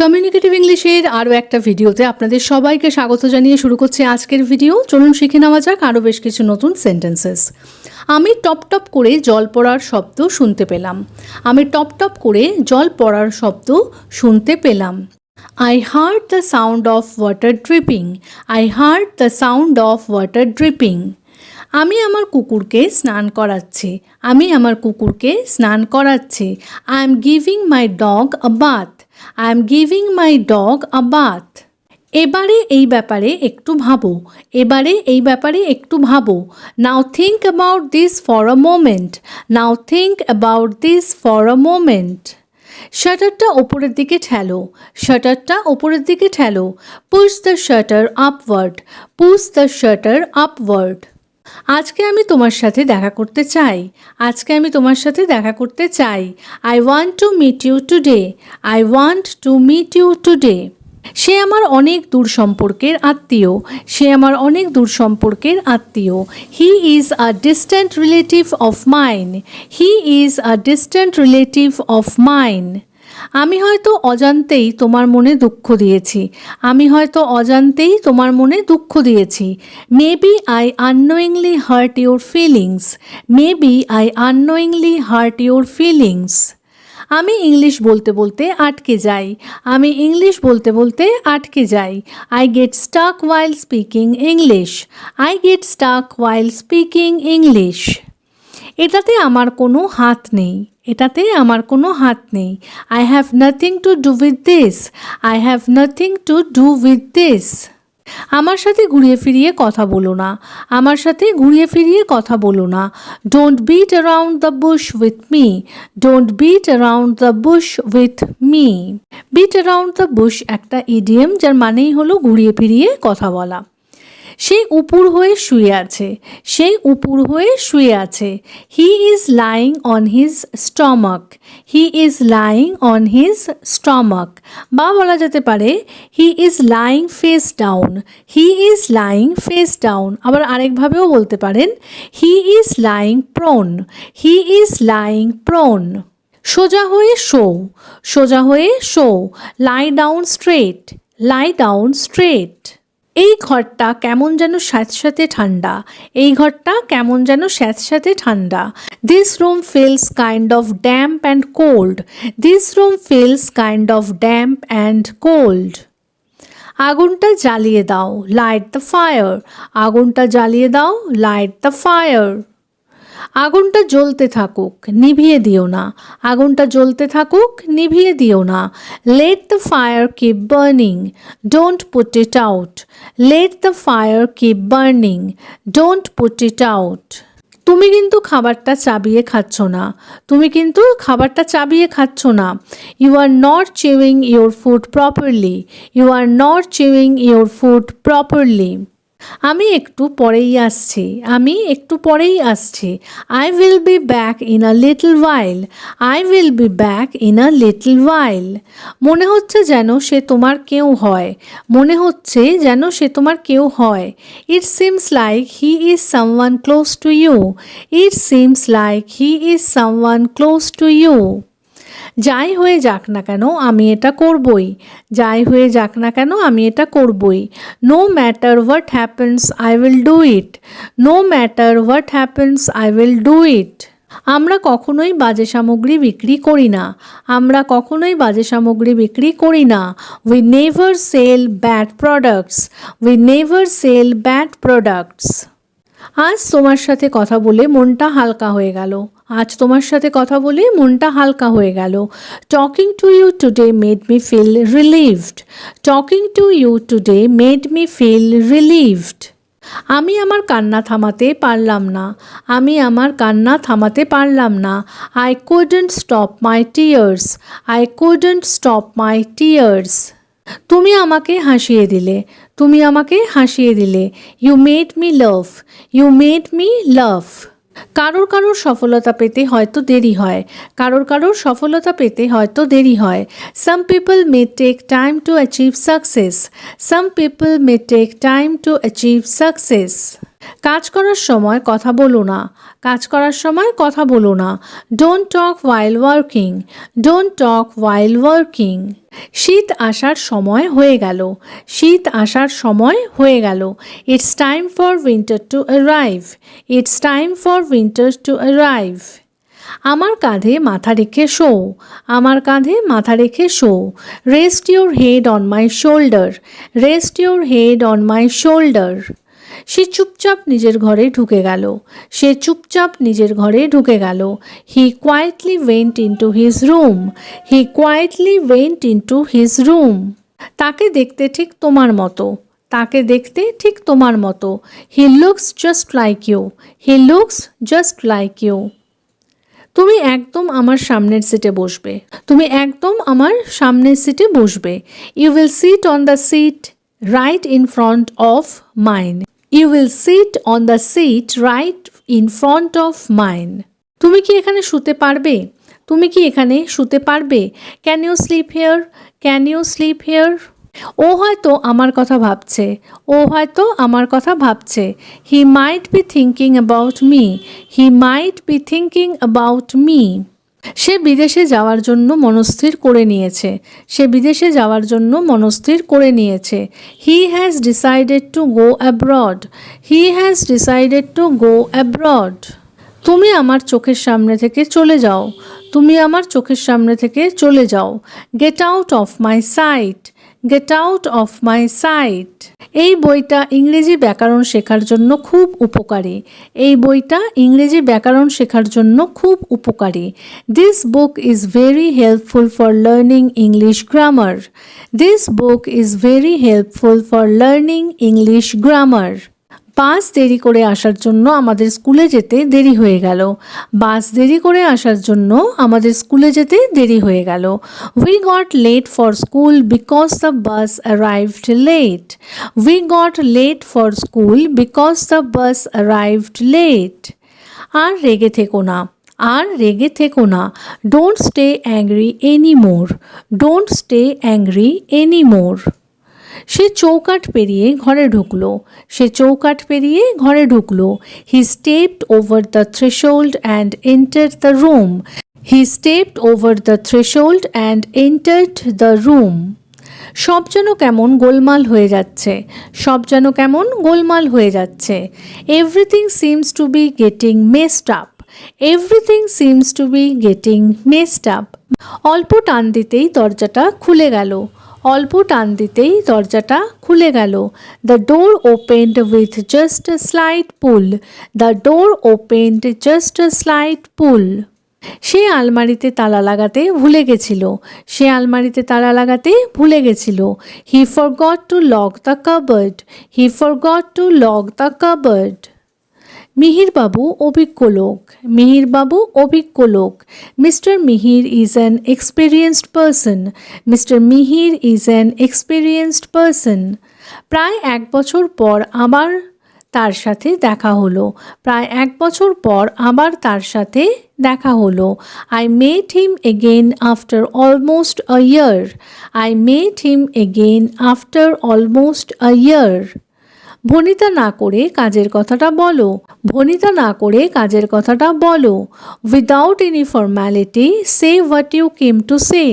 Communicative ইংলিশের আরও একটা ভিডিওতে আপনাদের সবাইকে স্বাগত জানিয়ে শুরু করছি আজকের ভিডিও। চলুন শিখে নেওয়া যাক আরও বেশ কিছু নতুন সেন্টেন্সেস। আমি টপ টপ করে জল পড়ার শব্দ শুনতে পেলাম। আমি টপ টপ করে জল পড়ার শব্দ শুনতে পেলাম। I heard the sound of water dripping. I heard the sound of water dripping. আমি আমার কুকুরকে স্নান করাচ্ছি। আমি আমার কুকুরকে স্নান করাচ্ছি। I am giving my dog a bath. I am giving my dog a bath. এবারে এই ব্যাপারে একটু ভাবো। এবারে এই ব্যাপারে একটু ভাবো। Now think about this for a moment. Now think about this for a moment. শাটারটা ওপরের দিকে ঠেলো। শাটারটা ওপরের দিকে ঠেলো। Push the shutter upward. Push the shutter upward. আজকে আমি তোমার সাথে দেখা করতে চাই। আজকে আমি তোমার সাথে দেখা করতে চাই। I want to meet you today. I want to meet you today. সে আমার অনেক দূর সম্পর্কের আত্মীয়। সে আমার অনেক দূর সম্পর্কের আত্মীয়। He is a distant relative of mine. He is a distant relative of mine. আমি হয়তো অজান্তেই তোমার মনে দুঃখ দিয়েছি। আমি হয়তো অজান্তেই তোমার মনে দুঃখ দিয়েছি। Maybe I unknowingly hurt your feelings. Maybe I unknowingly hurt your feelings. আমি ইংলিশ বলতে বলতে আটকে যাই। আমি ইংলিশ বলতে বলতে আটকে যাই। I get stuck while speaking English. I get stuck while speaking English. এটাতে আমার কোনো হাত নেই। এটাতে আমার কোনো হাত নেই। I have nothing to do with this. I have nothing to do with this. আমার সাথে ঘুরিয়ে ফিরিয়ে কথা বলো না। আমার সাথে ঘুরিয়ে ফিরিয়ে কথা বলো না। Don't beat around the bush with me. Don't beat around the bush with me. Beat around the bush একটা ইডিয়ম যার মানেই হলো ঘুরিয়ে ফিরিয়ে কথা বলা। সে উপুর হয়ে শুয়ে আছে। সে উপুর হয়ে শুয়ে আছে। He is lying on his stomach. He is lying on his stomach. বা বলা যেতে পারে he is lying face down. He is lying face down. আবার আরেকভাবেও বলতে পারেন he is lying prone. He is lying prone. সোজা হয়ে শো। সোজা হয়ে show. Lie down straight. Lie down straight. এই ঘরটা কেমন যেন স্যাঁতস্যাঁতে ঠান্ডা। এই ঘরটা কেমন যেন স্যাঁতস্যাঁতে ঠান্ডা। This room feels kind of damp and cold. This room feels kind of damp and cold. আগুনটা জ্বালিয়ে দাও। Light the fire. আগুনটা জ্বালিয়ে দাও। Light the fire. আগুনটা জ্বলতে থাকুক, নিভিয়ে দিও না। আগুনটা জ্বলতে থাকুক, নিভিয়ে দিও না। Let the fire keep burning. Don't put it out. Let the fire keep burning. Don't put it out. তুমি কিন্তু খাবারটা চাবিয়ে খাচ্ছ না। তুমি কিন্তু খাবারটা চাবিয়ে খাচ্ছ না। You are not chewing your food properly. You are not chewing your food properly. আমি একটু পরেই আসছি। আমি একটু পরেই আসছি। I will be back in a little while. I will be back in a little while. মনে হচ্ছে যেন সে তোমার কেউ হয়। মনে হচ্ছে যেন সে তোমার কেউ হয়। It seems like he is someone close to you. It seems like he is someone close to you. যাই হয়ে যাক না কেন আমি এটা করবই। যাই হয়ে যাক না কেন আমি এটা করবই। No matter what happens I will do it. No matter what happens I will do it. আমরা কখনোই বাজে সামগ্রী বিক্রি করি না। আমরা কখনোই বাজে সামগ্রী বিক্রি করি না। We never sell bad products. We never sell bad products. আজ তোমার সাথে কথা বলে মনটা হালকা হয়ে গেল। আজ তোমার সাথে কথা বলে মনটা হালকা হয়ে গেল। Talking to you today made me feel relieved. Talking to you today made me feel relieved. আমি আমার কান্না থামাতে পারলাম না। আমি আমার কান্না থামাতে পারলাম না। I couldn't stop my tears. I couldn't stop my tears. তুমি আমাকে হাসিয়ে দিলে। তুমি আমাকে হাসিয়ে দিলে। You made me laugh. You made me laugh. কারোর কারোর সফলতা পেতে হয়তো দেরি হয়। কারোর কারোর সফলতা পেতে হয়তো দেরি হয়। Some people may take time to achieve success. Some people may take time to achieve success. কাজ করার সময় কথা বলো না। কাজ করার সময় কথা বলো না। Don't talk while working, don't talk while working. শীত আসার সময় হয়ে গেল, শীত আসার সময় হয়ে গেল। It's time for winter to arrive, it's time for winter to arrive. আমার কাঁধে মাথা রেখে শো, আমার কাঁধে মাথা রেখে শো। Rest your head on my shoulder, rest your head on my shoulder. সে চুপচাপ নিজের ঘরে ঢুকে গেল, সে চুপচাপ নিজের ঘরে ঢুকে গেল। He quietly went into his room, he quietly went into his room. তাকে দেখতে ঠিক তোমার মতো, তাকে দেখতে ঠিক তোমার মতো। He looks just like you, he looks just like you. তুমি একদম আমার সামনের সিটে বসবে, তুমি একদম আমার সামনের সিটে বসবে। You will sit on the seat right in front of mine, you will sit on the seat right in front of mine. তুমি কি এখানে শুতে পারবে, তুমি কি এখানে শুতে পারবে? Can you sleep here, can you sleep here. ও হয়তো আমার কথা ভাবছে, ও হয়তো আমার কথা ভাবছে। He might be thinking about me, he might be thinking about me. সে বিদেশে যাওয়ার জন্য মনস্থির করে নিয়েছে, সে বিদেশে যাওয়ার জন্য মনস্থির করে নিয়েছে। He has decided to go abroad, he has decided to go abroad. তুমি আমার চোখের সামনে থেকে চলে যাও, তুমি আমার চোখের সামনে থেকে চলে যাও। Get out of my sight, get out of my sight. এই বইটা ইংরেজি ব্যাকরণ শেখার জন্য খুব উপকারী, এই বইটা ইংরেজি ব্যাকরণ শেখার জন্য খুব উপকারী। This book is very helpful for learning English grammar, this book is very helpful for learning English grammar. Bus দেরি করে আসার জন্য আমাদের স্কুলে যেতে দেরি হয়ে গেল, বাস দেরি করে আসার জন্য আমাদের স্কুলে যেতে দেরি হয়ে গেল। We got late for school because the bus arrived late, we got late for school because the bus arrived late. আর রেগে থেকো না, আর রেগে থেকো না। Don't stay angry any more, don't stay angry any more. সে চৌকাঠ পেরিয়ে ঘরে ঢুকলো, সে চৌকাঠ পেরিয়ে ঘরে ঢুকলো। He stepped over the threshold and entered the room, he stepped over the threshold and entered the room. সব যেন কেমন গোলমাল হয়ে যাচ্ছে, সব যেন কেমন গোলমাল হয়ে যাচ্ছে। Everything seems to be getting messed up, everything seems to be getting messed up. অল্প টান দিতেই দরজাটা খুলে গেল, অল্প টান দিতেই দরজাটা খুলে গেল। The door opened with just a slight pull, the door opened just a slight pull. সে আলমারিতে তালা লাগাতে ভুলে গেছিল, সে আলমারিতে তালা লাগাতে ভুলে গেছিল। He forgot to lock the cupboard, he forgot to lock the cupboard. মিহিরবাবু অভিজ্ঞ লোক, মিহিরবাবু অভিজ্ঞ লোক। Mister Mihir is an experienced person, Mister Mihir is an experienced person. প্রায় 1 বছর পর আবার তার সাথে দেখা হলো, প্রায় 1 বছর পর আবার তার সাথে দেখা হলো। I met him again after almost a year, I met him again after almost a year. ভনিতা না করে কাজের কথাটা বলো, ভনিতা না করে কাজের কথাটা বলো। Without any formality say what you came to say,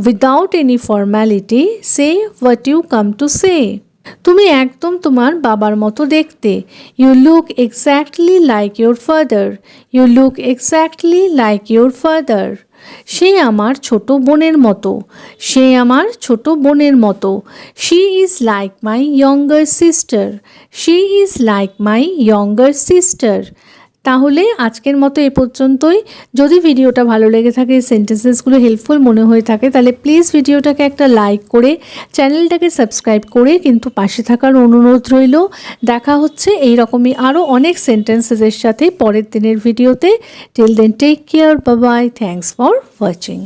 without any formality say what you come to say. তুমি একদম তোমার বাবার মতো দেখতে। You look exactly like your father, you look exactly like your father. সে আমার ছোট বোনের মতো, সে আমার ছোট বোনের মতো। She is like my younger sister, she is like my younger sister. তাহলে আজকের মতো এ পর্যন্তই। যদি ভিডিওটা ভালো লেগে থাকে, সেন্টেন্সেসগুলো হেল্পফুল মনে হয়ে থাকে, তাহলে প্লিজ ভিডিওটাকে একটা লাইক করে চ্যানেলটাকে সাবস্ক্রাইব করে কিন্তু পাশে থাকার অনুরোধ রইল। দেখা হচ্ছে এই রকমই আরও অনেক সেন্টেন্সেসের সাথে পরের দিনের ভিডিওতে। Till then take care, bye bye, thanks for watching.